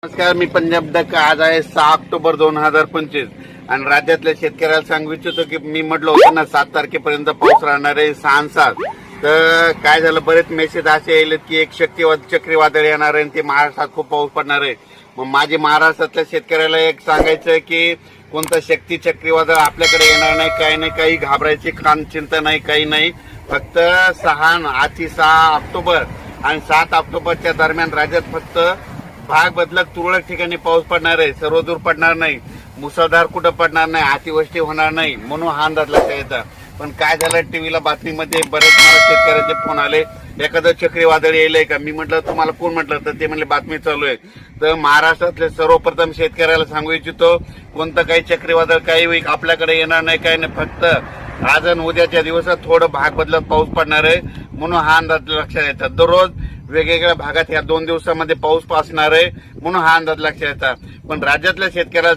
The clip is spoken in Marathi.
नमस्कार, मी पंजाब डक. आज आहे 6 ऑक्टोबर 2025 आणि राज्यातल्या शेतकऱ्याला सांगू इच्छितो की मी म्हटलं होतं ना 7 तारखेपर्यंत पाऊस राहणार आहे 6 तर काय झालं, बरेच मेसेज असे येलेत की एक चक्रीवादळ येणार आहे आणि ते महाराष्ट्रात खूप पाऊस पडणार आहे. मग माझे महाराष्ट्रातल्या शेतकऱ्याला एक सांगायचं आहे की कोणतं शक्ती चक्रीवादळ आपल्याकडे येणार नाही, काही नाही, काही घाबरायची चिंता नाही, काही नाही. फक्त 6 ऑक्टोबर आणि 7 ऑक्टोबरच्या दरम्यान राज्यात फक्त भाग बदलक तुरळक ठिकाणी पाऊस पडणार आहे, सर्वदूर पडणार नाही, मुसळधार कुठं पडणार नाही, अतिवृष्टी होणार नाही, म्हणून हा अंदाज लक्षात येतात. पण काय झालं, टीव्हीला बातमीमध्ये बरेच मला शेतकऱ्याचे फोन आले, एखादं चक्रीवादळ येईल का. मी म्हटलं तुम्हाला कोण म्हटलं, तर ते म्हणले बातमी चालू आहे. तर महाराष्ट्रातले सर्वप्रथम शेतकऱ्याला सांगू इच्छितो, कोणतं काही चक्रीवादळ काही वेळ आपल्याकडे येणार नाही, काही नाही. फक्त आज आणि उद्याच्या दिवसात थोडं भाग बदलत पाऊस पडणार आहे, म्हणून हा अंदाज लक्षात येतात. दररोज वेगवेगळ्या भागात या 2 दिवसामध्ये पाऊस असणार आहे, म्हणून हा अंदाज लक्षात येतात. पण राज्यातल्या शेतकऱ्याला